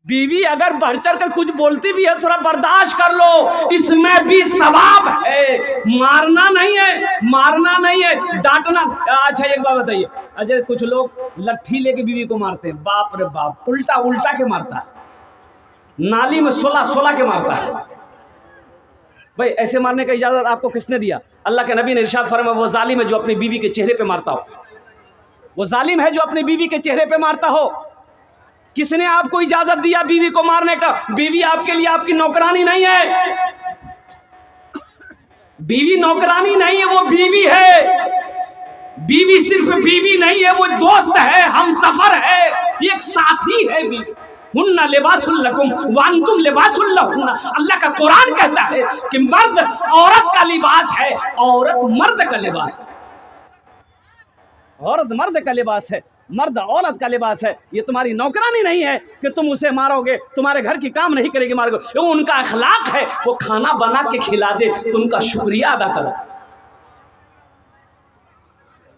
बीवी अगर बढ़ चढ़ कर कुछ बोलती भी है थोड़ा बर्दाश्त कर लो, इसमें भी सवाब है। मारना नहीं है, मारना नहीं है, डांटना। अच्छा एक बात बताइए, अच्छा कुछ लोग लट्ठी लेके बीवी को मारते हैं, बाप रे बाप, उल्टा उल्टा के मारता है, नाली में 16 के मारता है। भाई ऐसे मारने का इजाजत आपको किसने दिया? अल्लाह के नबी ने इरशाद फरमाया वो जालिम है जो अपनी बीवी के चेहरे पे मारता हो, वो जालिम है जो अपनी बीवी के चेहरे पे मारता हो। किसने आपको इजाजत दिया बीवी को मारने का? बीवी आपके लिए आपकी नौकरानी नहीं है, बीवी नौकरानी नहीं है, वो बीवी है। बीवी सिर्फ बीवी नहीं है, वो दोस्त है, हम सफर है, एक साथी है। बीवी हुन्ना लिबासुल लकुम व अंतुम लिबासुल लहुन्ना। अल्लाह का कुरान कहता है कि मर्द औरत का लिबास है, औरत मर्द का लिबास है, औरत मर्द का लिबास है, मर्द औरत का लिबास है। ये तुम्हारी नौकरानी नहीं है कि तुम उसे मारोगे, तुम्हारे घर की काम नहीं करेगी, मारोगे। वो उनका अखलाक है, वो खाना बना के खिला दे तो उनका शुक्रिया अदा करो,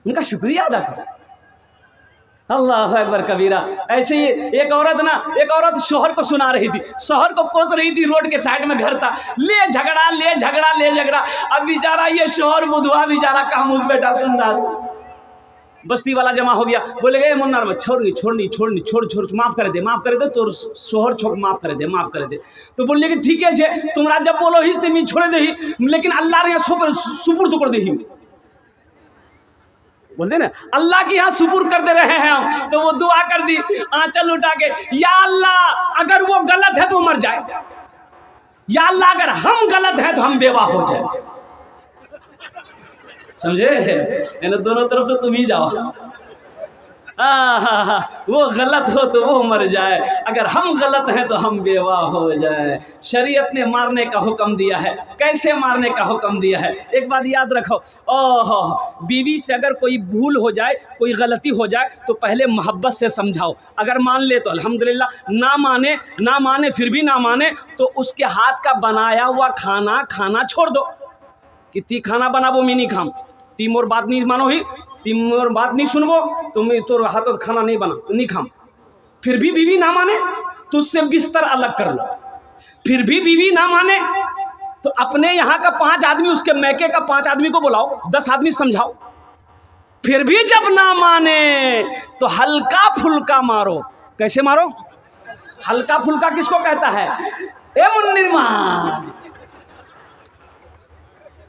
उनका शुक्रिया अदा करो। अल्लाह अकबर कबीरा। ऐसे ही एक औरत शोहर को सुना रही थी, शोहर को कोस रही थी, रोड के साइड में घर था, ले झगड़ा ले झगड़ा ले झगड़ा। अब बेचारा ये शोहर बुधवा बेचारा कामूज बैठा सुन रहा, बस्ती वाला जमा हो गया, बोले गए मुन्ना छोड़ माफ कर दे तो शोहर छोड़ माफ कर दे। तो बोले कि ठीक है तुमरा जब बोलो ही तुम छोड़ दे, लेकिन अल्लाह ने सुपुर्द कर दी, बोलते ना अल्लाह के यहाँ सुपुर कर दे रहे हैं हम। तो वो दुआ कर दी आंचल उठा के, या अल्लाह अगर वो गलत है तो मर जाए, या अल्लाह अगर हम गलत हैं तो हम बेवाह हो जाए। समझे? दोनों तरफ से तुम ही जाओ। वो गलत हो तो वो मर जाए, अगर हम गलत हैं तो हम बेवाह हो जाए। शरीयत ने मारने का हुक्म दिया है, कैसे मारने का हुक्म दिया है? एक बात याद रखो, बीवी से अगर कोई भूल हो जाए, कोई गलती हो जाए तो पहले मोहब्बत से समझाओ। अगर मान ले तो अल्हम्दुलिल्लाह, ना माने फिर भी ना माने तो उसके हाथ का बनाया हुआ खाना छोड़ दो कि ती खाना बनाबो मैं नहीं खाम, ती मोर बात नहीं मानो ही, तुम और बात नहीं सुनबो, तुम तो हाथों खाना नहीं बना नहीं खाम। फिर भी बीवी ना माने तो उससे बिस्तर अलग कर लो। फिर भी बीवी ना माने तो अपने यहाँ का 5 आदमी, उसके मैके का 5 आदमी को बुलाओ, 10 आदमी समझाओ। फिर भी जब ना माने तो हल्का फुल्का मारो। कैसे मारो? हल्का फुल्का किसको कहता है? ए मुन्निर मान,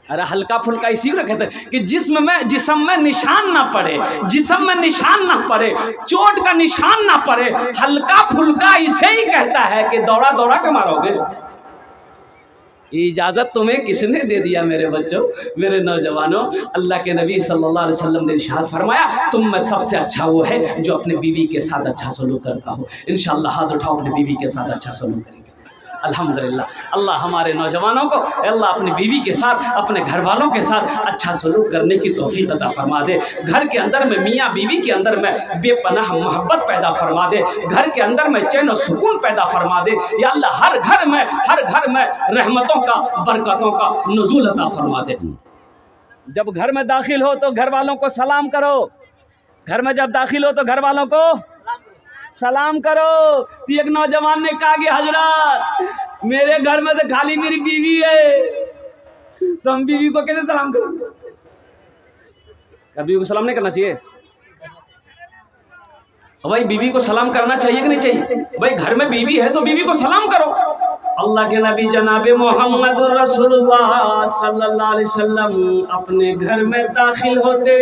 अरे हल्का फुल्का इसी को कहते हैं कि जिस्म में निशान ना पड़े, जिस्म में निशान ना पड़े, चोट का निशान ना पड़े। हल्का फुल्का इसे ही कहता है कि दौड़ा दौड़ा के मारोगे। इजाज़त तुम्हें किसने दे दिया मेरे बच्चों, मेरे नौजवानों? अल्लाह के नबी सल्लल्लाहु अलैहि वसल्लम ने इरशाद फरमाया तुम में सबसे अच्छा वो है जो अपने बीवी के साथ अच्छा सलूक करता हो। इंशाअल्लाह हाथ उठाओ, अपने बीवी के साथ अच्छा सलूक करेंगे। अल्हम्दुलिल्लाह, अल्लाह हमारे नौजवानों को अल्लाह अपनी बीवी के साथ, अपने घर वालों के साथ अच्छा सलूक करने की तौफीक अता फरमा दे। घर के अंदर में मियाँ बीवी के अंदर में बेपनाह मोहब्बत पैदा फरमा दे, घर के अंदर में चैन और सुकून पैदा फरमा दे। या अल्लाह हर घर में रहमतों का, बरकतों का नुज़ूल अता फरमा दे। जब घर में दाखिल हो तो घर वालों को सलाम करो, घर में जब दाखिल हो तो घर वालों को सलाम करो। एक नौजवान ने कहा कि हजरत मेरे घर में तो खाली मेरी बीवी है, तो हम बीवी को कैसे सलाम करें? बीवी को सलाम नहीं करना चाहिए? भाई बीवी को सलाम करना चाहिए कि नहीं चाहिए? भाई घर में बीवी है तो बीवी को सलाम करो। अल्लाह के नबी जनाबे मोहम्मद रसूलुल्लाह सल्लल्लाहु अलैहि वसल्लम अपने घर में दाखिल होते,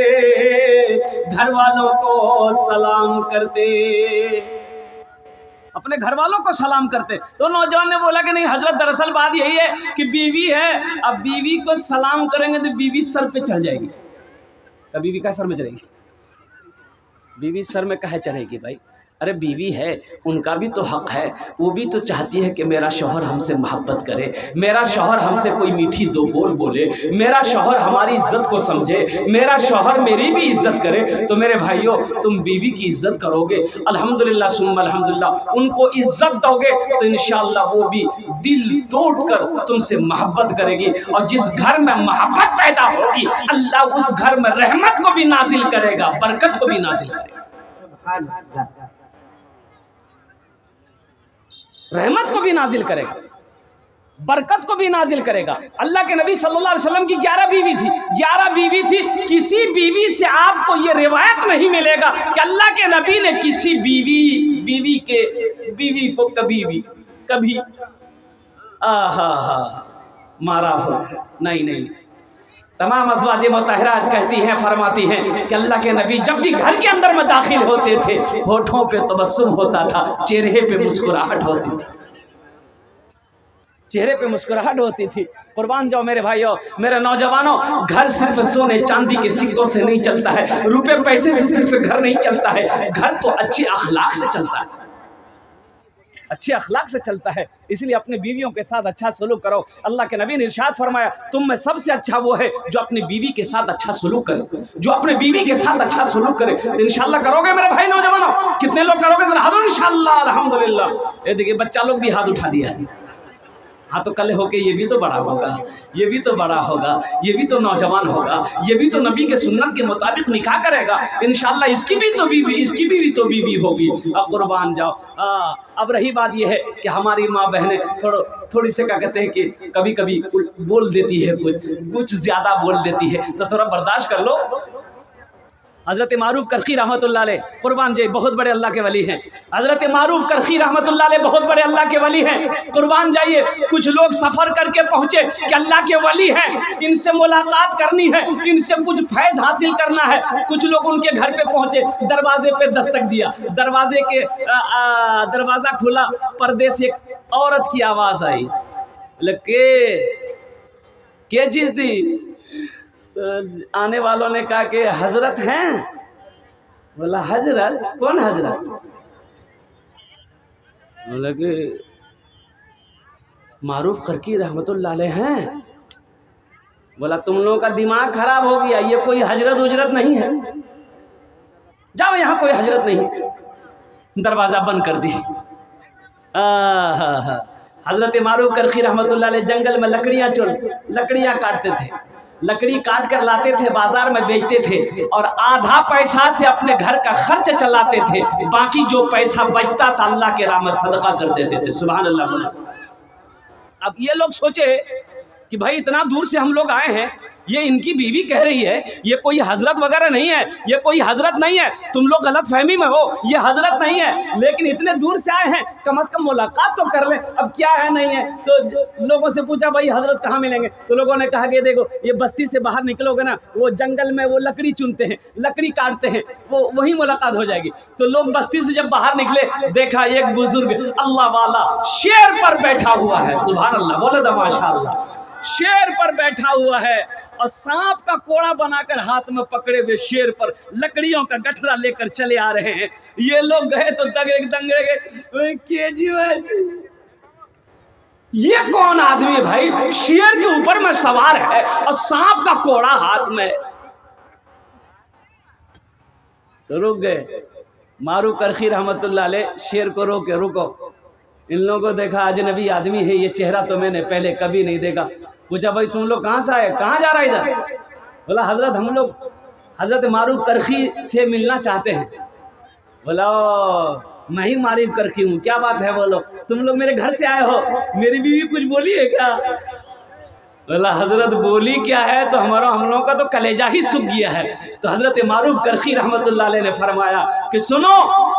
घर वालों को सलाम करते, अपने घर वालों को सलाम करते। तो नौजवान ने बोला कि नहीं हजरत, दरअसल बात यही है कि बीवी है, अब बीवी को सलाम करेंगे तो बीवी सर पे चढ़ जाएगी। तो बीवी का सर में चढ़ेगी? बीवी सर में काहे चढ़ेगी भाई? अरे बीवी है, उनका भी तो हक है, वो भी तो चाहती है कि मेरा शौहर हमसे मोहब्बत करे, मेरा शौहर हमसे कोई मीठी दो बोल बोले, मेरा शौहर हमारी इज्जत को समझे, मेरा शौहर मेरी भी इज्जत करे। तो मेरे भाइयों, तुम बीवी की इज्जत करोगे, अल्हम्दुलिल्लाह सुम्मा अल्हम्दुलिल्लाह, उनको इज्जत दोगे तो इंशाअल्लाह वो भी दिल तोड़ कर तुमसे मोहब्बत करेगी। और जिस घर में मोहब्बत पैदा होगी अल्लाह उस घर में रहमत को भी नाजिल करेगा, बरकत को भी नाजिल करेगा। रहमत को भी नाजिल करेगा, बरकत को भी नाजिल करेगा। अल्लाह के नबी सल्लल्लाहु अलैहि वसल्लम की 11 बीवी थी, 11 बीवी थी। किसी बीवी से आपको ये रिवायत नहीं मिलेगा कि अल्लाह के नबी ने किसी बीवी को कभी मारा हो। नहीं, तमाम अज़वाजे मुतहरात कहती हैं, फरमाती हैं कि अल्लाह के नबी जब भी घर के अंदर में दाखिल होते थे, होठों पे तबस्सुम होता था, चेहरे पे मुस्कुराहट होती थी, चेहरे पे मुस्कुराहट होती थी। कुर्बान जाओ मेरे भाइयों, मेरे नौजवानों, घर सिर्फ सोने चांदी के सिक्कों से नहीं चलता है, रुपए पैसे से सिर्फ घर नहीं चलता है। घर तो अच्छे अखलाक से चलता है, अच्छे अखलाक से चलता है। इसलिए अपनी बीवियों के साथ अच्छा सलूक करो। अल्लाह के नबी ने इरशाद फरमाया, तुम में सबसे अच्छा वो है जो अपनी बीवी के साथ अच्छा सलूक करे, जो अपने बीवी के साथ अच्छा सलूक करे। तो इंशाल्लाह करोगे मेरे भाई नौजवानों? कितने लोग करोगे? जरा हाथ इंशाल्लाह, अल्हम्दुलिल्लाह। ये देखिए बच्चा लोग भी हाथ उठा दिया है। हाँ, तो कल होके ये भी तो बड़ा होगा, ये भी तो बड़ा होगा, ये भी तो नौजवान होगा, ये भी तो नबी के सुन्नत के मुताबिक निकाह करेगा इंशाल्लाह। इसकी भी तो बीवी होगी। अब कुर्बान जाओ। अब रही बात ये है कि हमारी माँ बहनें थोड़ी से क्या कहते हैं कि कभी कभी बोल देती है, कुछ ज़्यादा बोल देती है, तो थोड़ा बर्दाश्त कर लो। हज़रत मारूफ करखी रहमतुल्लाह अलैह, कुर्बान जी, बहुत बड़े अल्लाह के वली हैं। हज़रत मारूफ करखी रहमतुल्लाह अलैह बहुत बड़े अल्लाह के वली हैं। कुर्बान जाइए, कुछ लोग सफ़र करके पहुँचे कि अल्लाह के वली हैं, इनसे मुलाकात करनी है, इनसे कुछ फैज़ हासिल करना है। कुछ लोग उनके घर पे पहुँचे, दरवाजे पे दस्तक दिया, दरवाज़ा खुला, पर्दे से एक औरत की आवाज़ आई, के चीज़ थी? तो आने वालों ने कहा कि हजरत हैं। बोला हजरत? कौन हजरत? बोला कि मारूफ करकी रहमतुल्लाह अलैह हैं। बोला तुम लोगों का दिमाग खराब हो गया, ये कोई हजरत उजरत नहीं है, जाओ यहाँ कोई हजरत नहीं। दरवाज़ा बंद कर दी। हजरत मारूफ करकी रहमतुल्लाह अलैह जंगल में लकड़ियाँ काटते थे, लकड़ी काट कर लाते थे, बाजार में बेचते थे और आधा पैसा से अपने घर का खर्च चलाते थे, बाकी जो पैसा बचता था अल्लाह के राह में सदका कर देते थे। सुभान अल्लाह। अब ये लोग सोचे कि भाई इतना दूर से हम लोग आए हैं, ये इनकी बीवी कह रही है, ये कोई हजरत वगैरह नहीं है, ये कोई हजरत नहीं है, तुम लोग गलत फहमी में हो, ये हजरत नहीं है, लेकिन इतने दूर से आए हैं, कम से कम मुलाकात तो कर लें। अब क्या है नहीं है, तो लोगों से पूछा भाई हजरत कहाँ मिलेंगे? तो लोगों ने कहा कि देखो ये बस्ती से बाहर निकलोगे ना, वो जंगल में वो लकड़ी चुनते हैं, लकड़ी काटते हैं, वो वही मुलाकात हो जाएगी। तो लोग बस्ती से जब बाहर निकले, देखा एक बुजुर्ग अल्लाह वाला शेर पर बैठा हुआ है। सुभान अल्लाह, बोले तो माशाअल्लाह। शेर पर बैठा हुआ है और सांप का कोड़ा बनाकर हाथ में पकड़े हुए शेर पर लकड़ियों का गठरा लेकर चले आ रहे हैं। ये लोग गए तो दंगे के जी भाई, ये कौन आदमी है भाई, शेर के ऊपर में सवार है और सांप का कोड़ा हाथ में। तो रुक गए। मारू करखी रहमतुल्लाह अलैह शेर को रोके, रुको, इन लोगों को देखा अजनबी आदमी है, ये चेहरा तो मैंने पहले कभी नहीं देखा। पूछा भाई तुम लोग कहाँ से आए, कहाँ जा रहा है इधर? बोला हजरत हम लोग हजरत मारूफ करखी से मिलना चाहते हैं। बोला मैं ही मारूफ करखी हूँ, क्या बात है? बोलो तुम लोग मेरे घर से आए हो, मेरी बीवी कुछ बोली है क्या? बोला हजरत बोली क्या है, तो हम लोगों का तो कलेजा ही सूख गया है। तो हजरत मारूफ करखी रहमतुल्लाह अलैह ने फरमाया कि सुनो,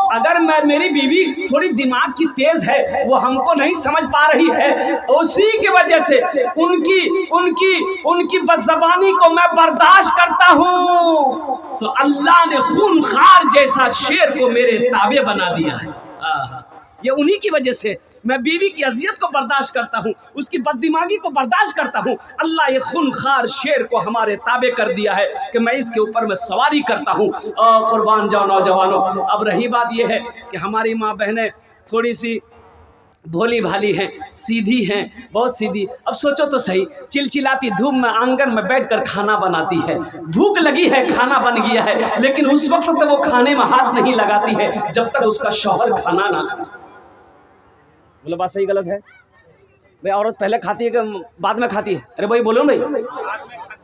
अगर मेरी बीवी थोड़ी दिमाग की तेज है, वो हमको नहीं समझ पा रही है, उसी की वजह से उनकी बदज़बानी को मैं बर्दाश्त करता हूँ, तो अल्लाह ने खूनखार जैसा शेर को मेरे ताबे बना दिया है। ये उन्हीं की वजह से मैं बीवी की अजियत को बर्दाश्त करता हूँ, उसकी बददिमागी को बर्दाश्त करता हूँ। अल्लाह ये खूनखार शेर को हमारे ताबे कर दिया है कि मैं इसके ऊपर में सवारी करता हूँ। कुर्बान जाओ नौजवानों। अब रही बात यह है कि हमारी माँ बहनें थोड़ी सी भोली भाली हैं, सीधी हैं, बहुत सीधी। अब सोचो तो सही, चिलचिलाती धूप में आंगन में बैठकर खाना बनाती है, भूख लगी है, खाना बन गया है, लेकिन उस वक्त तक वो खाने में हाथ नहीं लगाती है जब तक उसका शौहर खाना ना खाए। बोलो बात सही गलत है? भाई औरत पहले खाती है कि बाद में खाती है? अरे भाई बोलो भाई,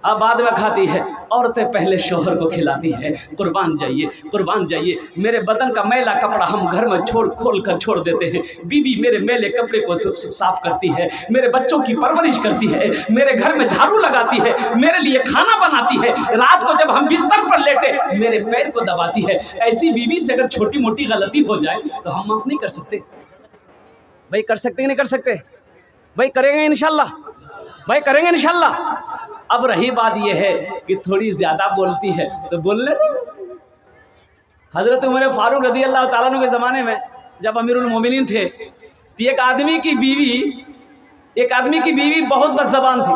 अब बाद में खाती है। औरतें पहले शोहर को खिलाती है। कुर्बान जाइए, कुर्बान जाइए। मेरे बदन का मैला कपड़ा हम घर में खोल कर छोड़ देते हैं। बीवी मेरे मैले कपड़े को साफ करती है, मेरे बच्चों की परवरिश करती है, मेरे घर में झाड़ू लगाती है, मेरे लिए खाना बनाती है। रात को जब हम बिस्तर पर लेटे मेरे पैर को दबाती है। ऐसी बीवी से अगर छोटी मोटी गलती हो जाए तो हम माफ नहीं कर सकते? भाई कर सकते कि नहीं कर सकते? भाई करेंगे इंशाल्लाह, भाई करेंगे इंशाल्लाह। अब रही बात यह है कि थोड़ी ज़्यादा बोलती है तो बोल ले दो। हज़रत उमर फारूक रज़ी अल्लाह ताला अन्हु के ज़माने में जब अमीरुल मोमिनीन थे तो एक आदमी की बीवी बहुत बदज़बान थी।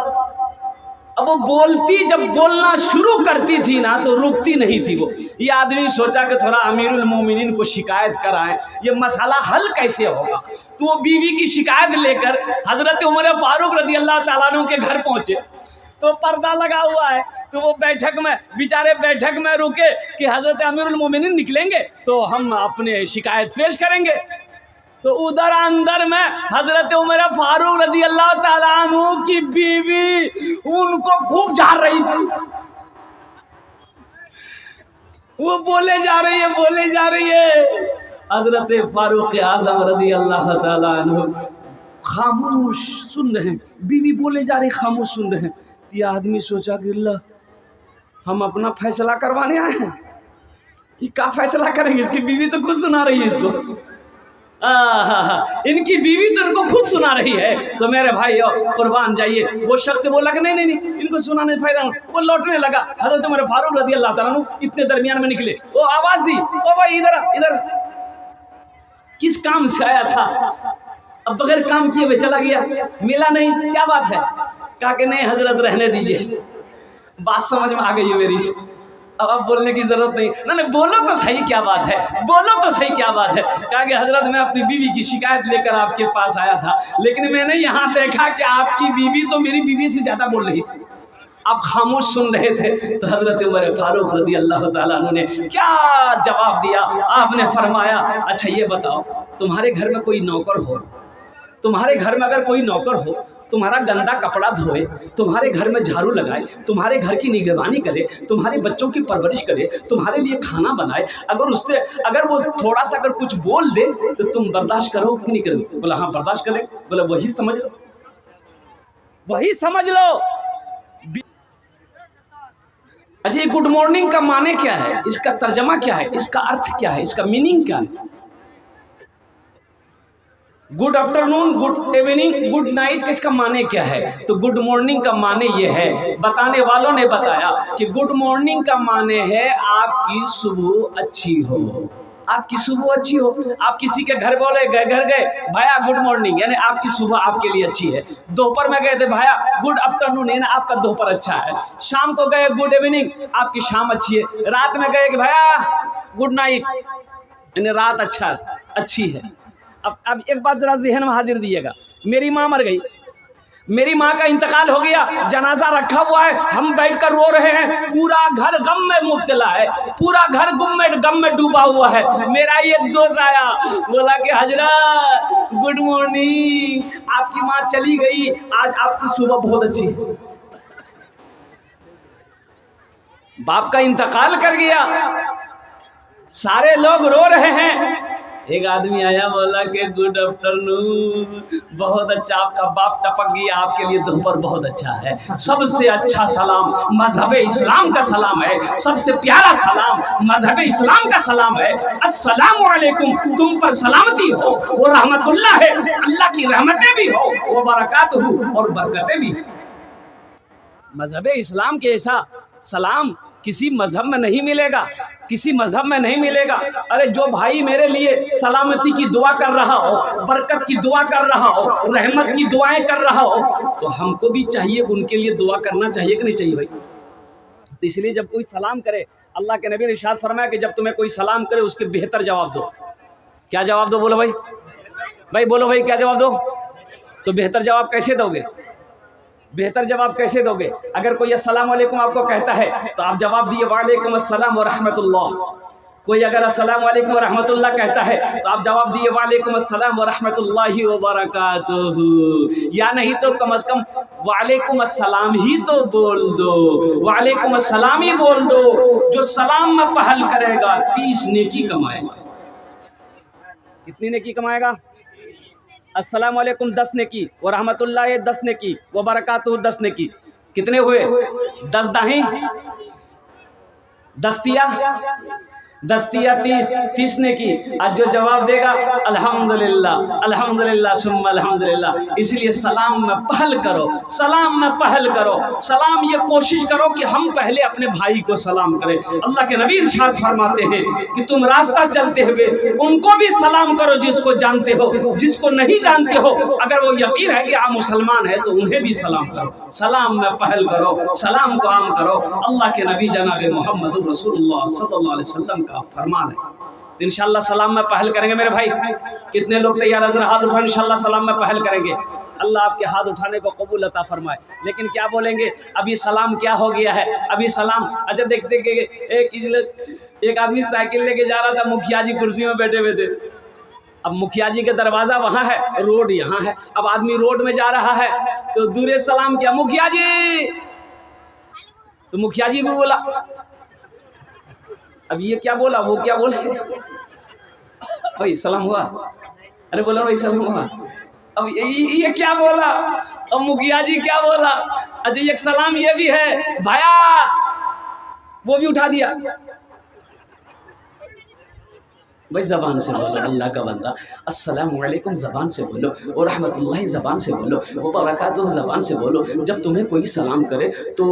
अब वो बोलती, जब बोलना शुरू करती थी ना तो रुकती नहीं थी वो। ये आदमी सोचा कि थोड़ा अमीरुल मोमिनीन को शिकायत कराएं, ये मसला हल कैसे होगा। तो वो बीवी की शिकायत लेकर हज़रत उमर फारूक रज़ी अल्लाह ताला अन्हु के घर पहुँचे तो पर्दा लगा हुआ है। तो वो बैठक में बेचारे बैठक में रुके कि हज़रत अमीरुल मोमिनीन निकलेंगे तो हम अपने शिकायत पेश करेंगे। तो उधर अंदर में हज़रत उमर फारूक रज़ी अल्लाह ताला अन्हु की बीवी उनको खूब झाड़ रही थी। वो बोले जा रही है। हज़रत फारूक आज़म रज़ी अल्लाह ताला अन्हु खामोश सुन रहे हैं, बीवी बोले जा रही, खामोश सुन रहे हैं। ये आदमी सोचा कि अल्लाह, हम अपना फैसला करवाने आए हैं, ये क्या फैसला करेंगे? इसकी बीवी तो खुद सुना रही है इसको। इनकी बीवी तो इनको खुद सुना रही है। तो मेरे भाई कुर्बान जाइए। वो शख्स बोला कि नहीं इनको सुनाने फायदा नहीं। वो लौटने लगा। हज़रत उमर फारूक रज़ी अल्लाह ताला अन्हु इतने दरमियान में निकले। वो आवाज़ दी, ओ भाई इधर किस काम से आया था? अब बगैर काम किए हुए चला गया, मिला नहीं, क्या बात है? कहा कि नहीं हजरत रहने दीजिए, बात समझ में आ गई है मेरी, अब बोलने की जरूरत नहीं। नहीं बोलो तो सही, क्या बात है, बोलो तो सही, क्या बात है? कहा कि हजरत मैं अपनी बीवी की शिकायत लेकर आपके पास आया था, लेकिन मैंने यहाँ देखा कि आपकी बीवी तो मेरी बीवी से ज़्यादा बोल रही थी, आप खामोश सुन रहे थे। तो हज़रत उमर फारूक रज़ी अल्लाह ताला अन्हु ने क्या जवाब दिया? आपने फरमाया, अच्छा ये बताओ, तुम्हारे घर में कोई नौकर हो, तुम्हारे घर में अगर कोई नौकर हो, तुम्हारा गंदा कपड़ा धोए, तुम्हारे घर में झाड़ू लगाए, तुम्हारे घर की निगरानी करे, तुम्हारे बच्चों की परवरिश करे, तुम्हारे लिए खाना बनाए, अगर वो थोड़ा सा अगर कुछ बोल दे तो तुम बर्दाश्त करोगे कि नहीं करोगे? बोला हाँ बर्दाश्त करें। बोला वही समझ लो, वही समझ लो। अच्छा, ये गुड मॉर्निंग का माने क्या है, इसका तर्जमा क्या है, इसका अर्थ क्या है, इसका मीनिंग क्या है? Good afternoon, good evening, good night का इसका माने क्या है? तो गुड मॉर्निंग का माने ये है, बताने वालों ने बताया कि गुड मॉर्निंग का माने है आपकी सुबह अच्छी हो, आपकी सुबह अच्छी हो। आप किसी के घर घर गए भाया गुड मॉर्निंग, यानी आपकी सुबह आपके लिए अच्छी है। दोपहर में गए थे भाया गुड आफ्टरनून, यानी आपका दोपहर अच्छा है। शाम को गए गुड इवनिंग, आपकी शाम अच्छी है। रात में गए कि भाया गुड नाइट, यानी रात अच्छी है। अब एक बात जरा ज़हन में हाजिर दीजिएगा, मेरी माँ मर गई, मेरी माँ का इंतकाल हो गया, जनाजा रखा हुआ है, हम बैठकर रो रहे हैं, पूरा घर गम में मुब्तला है, पूरा घर गम में डूबा हुआ है। मेरा एक दोस्त आया, बोला कि हजरत गुड मॉर्निंग, आपकी माँ चली गई, आज आपकी सुबह बहुत अच्छी है। बाप का इंतकाल कर गया, सारे लोग रो रहे हैं। एक आदमी आया, बोला कि गुड आफ्टरनून, बहुत अच्छा, आपका बाप टपक गया, आपके लिए दोपहर बहुत अच्छा है। सबसे अच्छा सलाम मजहब इस्लाम का सलाम है, सबसे प्यारा सलाम मजहब इस्लाम का सलाम है। अस्सलामु अलैकुम, तुम पर सलामती हो, वो रहमतुल्लाह है, अल्लाह की रहमतें भी हो, वो बरकातहू, और बरकतें भी। मजहब इस्लाम के ऐसा सलाम किसी मजहब में नहीं मिलेगा, किसी मजहब में नहीं मिलेगा। अरे जो भाई मेरे लिए सलामती की दुआ कर रहा हो, बरकत की दुआ कर रहा हो, रहमत की दुआएं कर रहा हो, तो हमको भी चाहिए उनके लिए दुआ करना चाहिए कि नहीं चाहिए भाई? तो इसलिए जब कोई सलाम करे, अल्लाह के नबी ने इरशाद फरमाया कि जब तुम्हें कोई सलाम करे उसके बेहतर जवाब दो। क्या जवाब दो? बोलो भाई, भाई बोलो भाई, क्या जवाब दो? तो बेहतर जवाब कैसे दोगे? बेहतर जवाब कैसे दोगे? अगर कोई अस्सलाम वालेकुम आपको कहता है तो आप जवाब दिए वालेकुम अस्सलाम व रहमतुल्लाह। कोई अगर अस्सलाम वालेकुम व रहमतुल्लाह कहता है तो आप जवाब दिए वालेकुम अस्सलाम व रहमतुल्लाहि व बरकातुहू, या नहीं तो कम से कम वालेकुम अस्सलाम ही तो बोल दो, वालेकुम अस्सलाम ही बोल दो। जो सलाम में पहल करेगा 30 नेकी कमाएगा। कितनी नेकी कमाएगा? अस्सलाम वालेकुम 10 नेकी, व रहमतुल्लाह 10 नेकी, व बरकातुहू 10 नेकी। कितने हुए? 10 दाही 10 तिया 30 ने की। आज जो जवाब देगा अल्हम्दुलिल्लाह अल्हम्दुलिल्लाह सुम्मा अल्हम्दुलिल्लाह। इसलिए सलाम में पहल करो, सलाम में पहल करो। सलाम ये कोशिश करो कि हम पहले अपने भाई को सलाम करें। अल्लाह के नबी इरशाद फरमाते हैं कि तुम रास्ता चलते हुए उनको भी सलाम करो जिसको जानते हो, जिसको नहीं जानते हो अगर वो यकीन है कि आप मुसलमान है तो उन्हें भी सलाम करो। सलाम में पहल करो, सलाम को आम करो। अल्लाह के नबी जनाब मोहम्मद रसूलुल्लाह सल्लल्लाहु अलैहि वसल्लम का फरमान है। तो इंशाअल्लाह सलाम में पहल करेंगे मेरे भाई। कितने लोग तैयार हैं? हाथ उठाओ, इंशाअल्लाह सलाम में पहल करेंगे। अल्लाह आपके हाथ उठाने को कबूल अता फरमाए। लेकिन क्या बोलेंगे? अभी सलाम क्या हो गया है? अभी सलाम अच्छा देखते एक आदमी साइकिल लेके जा रहा था, मुखिया जी कुर्सी में बैठे हुए थे। अब मुखिया जी का दरवाजा वहाँ है, रोड यहाँ है। अब आदमी रोड में जा रहा है तो दूरे सलाम किया, मुखिया जी। तो मुखिया जी भी बोला। अब ये क्या बोला, वो क्या बोला? भाई सलाम हुआ, अरे बोला भाई सलाम हुआ। अब ये क्या बोला? अब मुखिया जी क्या बोला? अच्छा एक सलाम ये भी है भाया, वो भी उठा दिया। भाई ज़बान से बोलो, अल्लाह का बंदा अस्सलामु अलैकुम ज़बान से बोलो, और रहमतुल्लाहि ज़बान से बोलो, वो बरकातुहू ज़बान से बोलो। जब तुम्हें कोई सलाम करे तो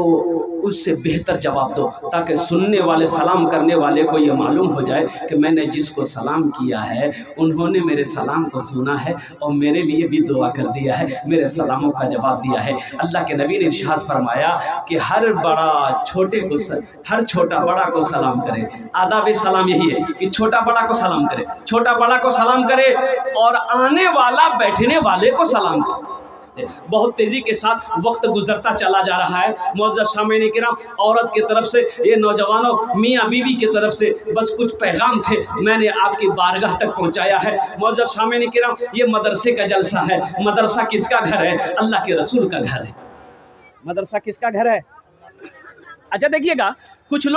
उससे बेहतर जवाब दो, ताकि सुनने वाले सलाम करने वाले को ये मालूम हो जाए कि मैंने जिसको सलाम किया है उन्होंने मेरे सलाम को सुना है और मेरे लिए भी दुआ कर दिया है, मेरे सलामों का जवाब दिया है। अल्लाह के नबी ने इरशाद फरमाया कि हर बड़ा छोटे को, हर छोटा बड़ा को सलाम करे। आदाब सलाम यही है कि छोटा बड़ा को सलाम करे, छोटा बड़ा को सलाम करे और आने वाला बैठने वाले को सलाम करे। बहुत तेज़ी के साथ वक्त गुजरता चला जा रहा है। मौजूद सामईन किराम, औरत की तरफ से, ये नौजवानों मियाँ बीवी की तरफ से बस कुछ पैगाम थे, मैंने आपकी बारगाह तक पहुंचाया है। मौजूद सामईन किराम, ये मदरसे का जलसा है। मदरसा किसका घर है? अल्लाह के रसूल का घर है। मदरसा किसका घर है? अच्छा देखिएगा, कुछ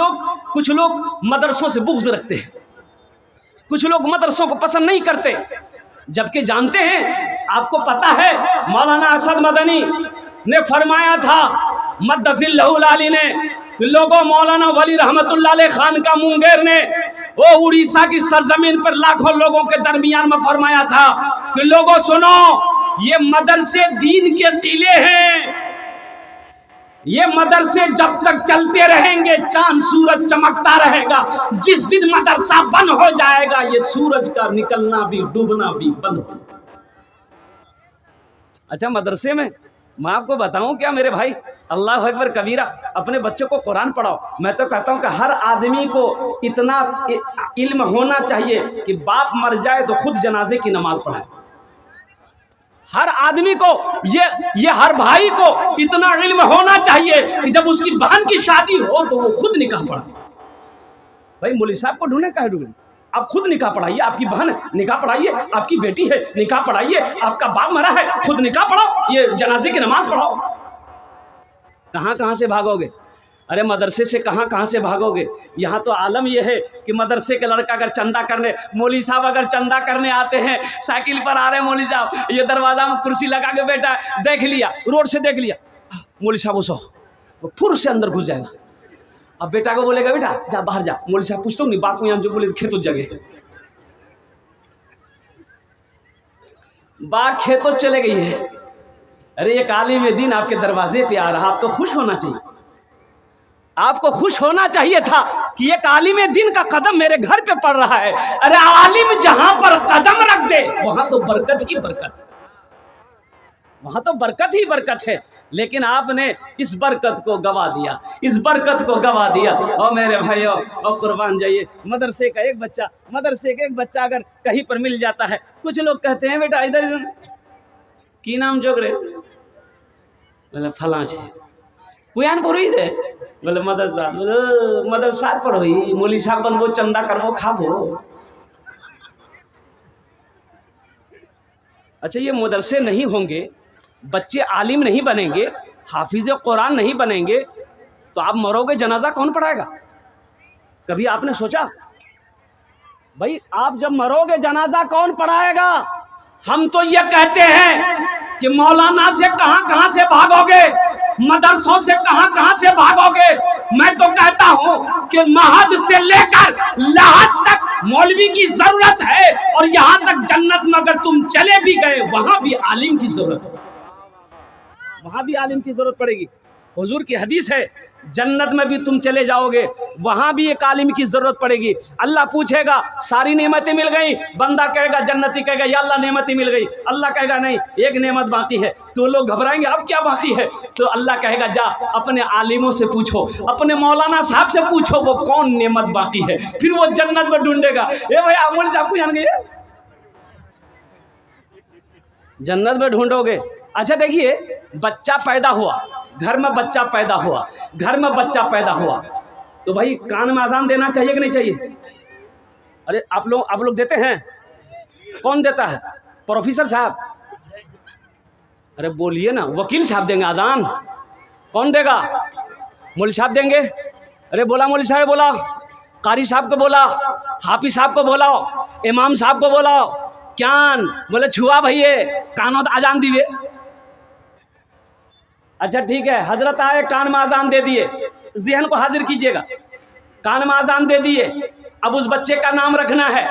लोग मदरसों से बुग़्ज़ रखते हैं, कुछ लोग मदरसों को पसंद नहीं करते, जबकि जानते हैं, आपको पता है मौलाना असद मदनी ने फरमाया था मद्दज़िल्लहुल आली ने, लोगों मौलाना वली रहमतुल्लाह अलैह खान का मुंगेर ने वो उड़ीसा की सरजमीन पर लाखों लोगों के दरमियान में फरमाया था कि लोगों सुनो, ये मदरसे दीन के किले हैं, ये मदरसे जब तक चलते रहेंगे चांद सूरज चमकता रहेगा। जिस दिन मदरसा बंद हो जाएगा ये सूरज का निकलना भी डूबना भी बंद हो। अच्छा मदरसे में मैं आपको बताऊं क्या मेरे भाई, अल्लाह अकबर कबीरा, अपने बच्चों को कुरान पढ़ाओ। मैं तो कहता हूं कि हर आदमी को इतना इल्म होना चाहिए कि बाप मर जाए तो खुद जनाजे की नमाज पढ़ाए। हर आदमी को ये हर भाई को इतना इल्म होना चाहिए कि जब उसकी बहन की शादी हो तो वो खुद निकाह पढ़ाए। भाई मौलवी साहब को ढूंढे कहे ढूंढे, आप खुद निकाह पढ़ाइए। आपकी बहन निकाह पढ़ाइए, आपकी बेटी है निकाह पढ़ाइए, आपका बाप मरा है खुद निकाह पढ़ाओ, ये जनाजे की नमाज पढ़ाओ। कहाँ से भागोगे? अरे मदरसे से कहाँ से भागोगे? यहाँ तो आलम यह है कि मदरसे के लड़का अगर चंदा करने, मौलवी साहब अगर चंदा करने आते हैं, साइकिल पर आ रहे हैं मौलवी साहब, ये दरवाजा में कुर्सी लगा के बैठा है, देख लिया, रोड से देख लिया, मौलवी साहब उसे तो फुर से अंदर घुस जाएगा। अब बेटा को बोलेगा बेटा जा बाहर जा, मौलवी साहब पूछता हूँ नहीं बाकू यहाँ जो बोले खेतों जगह, बाग खेतों चले गई है। अरे एक आलिम दीन आपके दरवाजे पे आ रहा, आप तो खुश होना चाहिए, आपको खुश होना चाहिए था कि एक आलिम दीन का कदम मेरे घर पे पड़ रहा है। अरे आलिम जहां पर कदम रख दे वहां तो बरकत ही बरकत, वहां तो बरकत ही बरकत है। लेकिन आपने इस बरकत को गवा दिया, इस बरकत को गवा दिया। और मेरे भाइयों और कुर्बान जाइए, मदरसे का एक बच्चा अगर कहीं पर मिल जाता है, कुछ लोग कहते हैं बेटा इधर की नाम जोग रहे, मतलब फलां है, पुयान पर हुई रे बोले मदरसा, बोले मदरसा पर हुई, मौली साहब बनबो, चंदा करबो, खाबो। अच्छा ये मदरसे नहीं होंगे, बच्चे आलिम नहीं बनेंगे, हाफिज कुरान नहीं बनेंगे, तो आप मरोगे, जनाजा कौन पढ़ाएगा? कभी आपने सोचा? भाई आप जब मरोगे जनाजा कौन पढ़ाएगा? हम तो ये कहते हैं कि मौलाना से कहां से भागोगे, मदरसों से कहां से भागोगे। मैं तो कहता हूं कि महद से लेकर lahad तक मौलवी की जरूरत है, और यहां तक जन्नत में अगर तुम चले भी गए वहां भी आलिम की जरूरत है, वहां भी आलिम की जरूरत पड़ेगी। हुजूर की हदीस है, जन्नत में भी तुम चले जाओगे वहां भी एक आलिम की जरूरत पड़ेगी। अल्लाह पूछेगा सारी नेमतें मिल गई, बंदा कहेगा, जन्नती कहेगा या अल्लाह नेमतें मिल गई, अल्लाह कहेगा नहीं एक नेमत बाकी है। तो लोग घबराएंगे अब क्या बाकी है? तो अल्लाह कहेगा जा अपने आलिमों से पूछो, अपने मौलाना साहब से पूछो वो कौन नेमत बाकी है, फिर वो जन्नत में ढूंढेगा। ए भाई अमोल साहब को जान गए, जन्नत में ढूंढोगे। अच्छा देखिए, बच्चा पैदा हुआ, घर में बच्चा पैदा हुआ, घर में बच्चा पैदा हुआ, तो भाई कान में अजान देना चाहिए कि नहीं चाहिए? अरे आप लोग देते हैं? कौन देता है? प्रोफेसर साहब? अरे बोलिए ना, वकील साहब देंगे अजान? कौन देगा? मौलवी साहब देंगे? अरे बोला मौलवी साहब, बोला कारी साहब को, बोला हाफिज साहब को, बोला इमाम साहब को, बोला क्यान बोले छुआ भैया कानों अजान दिए। अच्छा ठीक है, हजरत आए कान में अजान दे दिए, ज़हन को हाजिर कीजिएगा, कान में अजान दे दिए, अब उस बच्चे का नाम रखना है,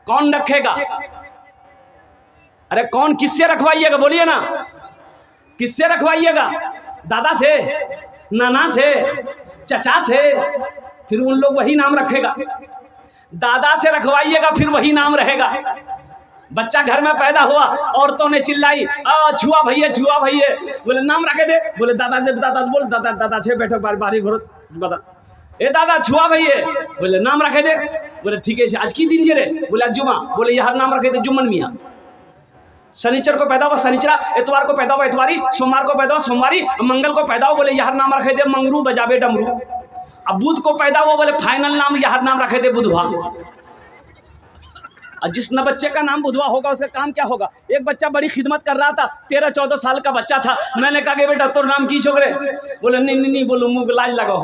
कौन रखेगा? अरे कौन, किससे रखवाइएगा? बोलिए ना, किससे रखवाइएगा? दादा से, नाना से, चचा से, फिर उन लोग वही नाम रखेगा। दादा से रखवाइएगा फिर वही नाम रहेगा। बच्चा घर में पैदा हुआ, औरतों ने चिल्लाई छुआ भैया छुआ भैया, बोले नाम रखे दे, बोले दादा से बोल दादा से बैठो बारी घोर बता, ए दादा छुआ भैया, बोले नाम रखे दे, बोले ठीक है आज की दिन जे रे, बोले आज जुमा, बोले यार नाम रखे दे जुम्मन मियाँ। शनिचर को पैदा हुआ शनिचरा, इतवार को पैदा हुआ इतवारी, सोमवार को पैदा हुआ सोमवारी, मंगल को पैदा हुआ, बोले यार नाम रखे दे मंगरू बजाबे डमरू। अब बुध को पैदा हुआ, बोले फाइनल नाम यार नाम रखे दे बुधवा। और जिस न बच्चे का नाम बुधवा होगा उसका काम क्या होगा? एक बच्चा बड़ी खिदमत कर रहा था, 13-14 साल का बच्चा था, मैंने कहा कि बेटा तोर नाम की छोकरे? बोले नहीं बोलो मुँह लाज लगाओ।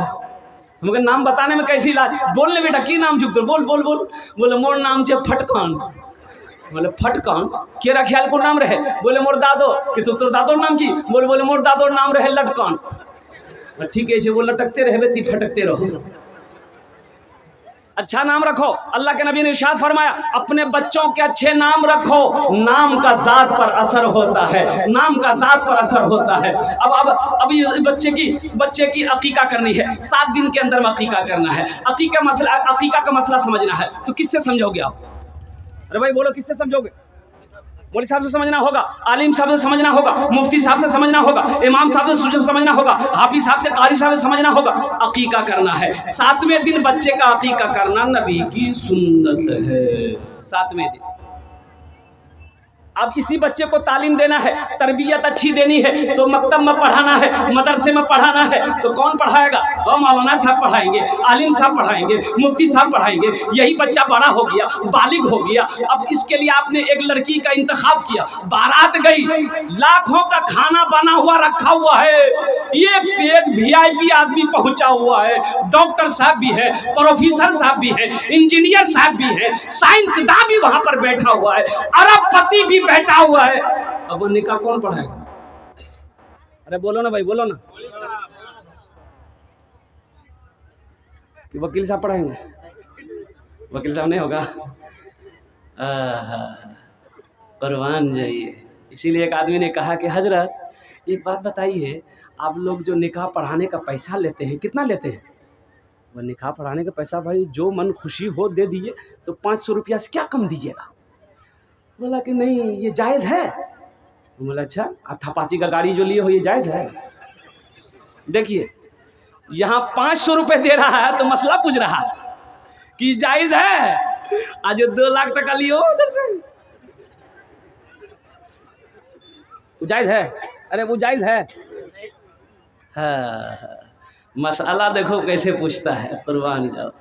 मुझे नाम बताने में कैसी लाज? बोलने बेटा की नाम चुप बोल बोल बोल। बोले मोर नाम छे फटकान। बोले फटकान केरा ख्याल को नाम रहे? बोले मोर दादो। कि तो तोर दादोर नाम की? बोले मोर दादोर नाम रहे लटकान। ठीक है वो लटकते रहे बेटी फटकते रहो। अच्छा नाम रखो, अल्लाह के नबी ने इरशाद फरमाया अपने बच्चों के अच्छे नाम रखो, नाम का जात पर असर होता है, नाम का जात पर असर होता है। अब ये बच्चे की अकीका करनी है, 7 दिन के अंदर में अकीका करना है। अकीका का मसला समझना है तो किससे समझोगे आप? अरे भाई बोलो किससे समझोगे? मौलवी साहब से समझना होगा, आलिम साहब से समझना होगा, मुफ्ती साहब से समझना होगा, इमाम साहब से समझना होगा, हाफिज साहब से, कारी साहब से समझना होगा। अकीका करना है, 7वें दिन बच्चे का अकीका करना नबी की सुन्नत है। 7वें दिन अब इसी बच्चे को तालीम देना है, तरबियत अच्छी देनी है तो मकतब में पढ़ाना है, मदरसे में पढ़ाना है तो कौन पढ़ाएगा? वो मौलाना साहब पढ़ाएंगे, आलिम साहब पढ़ाएंगे, मुफ्ती साहब पढ़ाएंगे। यही बच्चा बड़ा हो गया, बालिग हो गया, अब इसके लिए आपने एक लड़की का इंतखाब किया, बारात गई, लाखों का खाना बना हुआ रखा हुआ है, एक से एक VIP आदमी पहुंचा हुआ है, डॉक्टर साहब भी है, प्रोफेसर साहब भी है, इंजीनियर साहब भी है, साइंसदान भी वहां पर बैठा हुआ है, अरबपति भी बैठा हुआ है। अब वो निकाह कौन पढ़ाएगा? अरे बोलो ना भाई, बोलो ना। कि वकील साहब पढ़ाएंगे? वकील साहब नहीं होगा, कुर्बान जाइए। इसीलिए एक आदमी ने कहा कि हजरत एक बात बताइए, आप लोग जो निकाह पढ़ाने का पैसा लेते हैं कितना लेते हैं? वो निकाह पढ़ाने का पैसा भाई जो मन खुशी हो दे दीजिए, तो 500 रुपया से क्या कम दीजिएगा? बोला कि नहीं ये जायज़ है। बोला अच्छा, थपाची का गाड़ी जो लिए हो ये जायज़ है? देखिए यहाँ 500 रुपये दे रहा है तो मसला पूछ रहा है कि जायज़ है, आज 2 लाख टका लिए हो उधर से, वो जायज़ है? अरे वो जायज़ है? हाँ हाँ, मसाला देखो कैसे पूछता है, कुर्बान जाओ,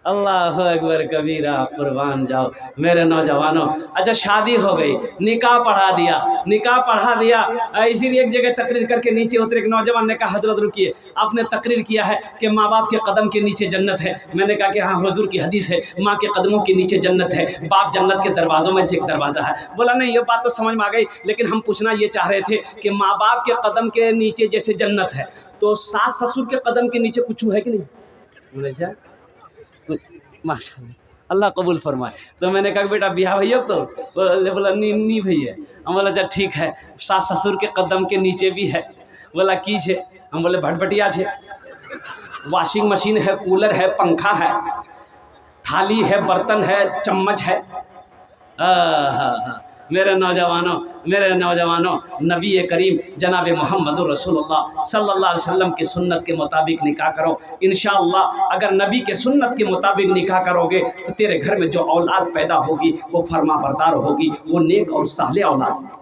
अल्लाह अकबर कबीरा, कुर्बान जाओ मेरे नौजवानों। अच्छा शादी हो गई, निकाह पढ़ा दिया, निकाह पढ़ा दिया, इसीलिए एक जगह तकरीर करके नीचे उतरे, एक नौजवान ने कहा हजरत रुकिए, आपने तकरीर किया है कि माँ बाप के कदम के नीचे जन्नत है। मैंने कहा कि हाँ हुजूर की हदीस है, माँ के कदमों के नीचे जन्नत है, बाप जन्नत के दरवाज़ों में से एक दरवाज़ा है। बोला नहीं ये बात तो समझ में आ गई, लेकिन हम पूछना ये चाह रहे थे कि माँ बाप के कदम के नीचे जैसे जन्नत है, तो सास ससुर के कदम के नीचे कुछ है कि नहीं? बोले क्या माशाअल्लाह, अल्लाह कबूल फरमाए। तो मैंने कहा बेटा ब्याह भैया, तो बोला नी भैया। हम बोला अच्छा ठीक है, सास ससुर के कदम के नीचे भी है। बोला की छे? हम बोले भटभटिया छे, वॉशिंग मशीन है, कूलर है, पंखा है, थाली है, बर्तन है, चम्मच है। हाँ मेरे नौजवानों, नबी करीम जनाब मोहम्मद रसूलुल्लाह सल्लल्लाहु अलैहि वसल्लम की सुन्नत के मुताबिक निकाह करो। इंशाअल्लाह अगर नबी के सुन्नत के मुताबिक निकाह करोगे तो तेरे घर में जो औलाद पैदा होगी वो फरमा बरदार होगी, वो नेक और साले औलाद होगी।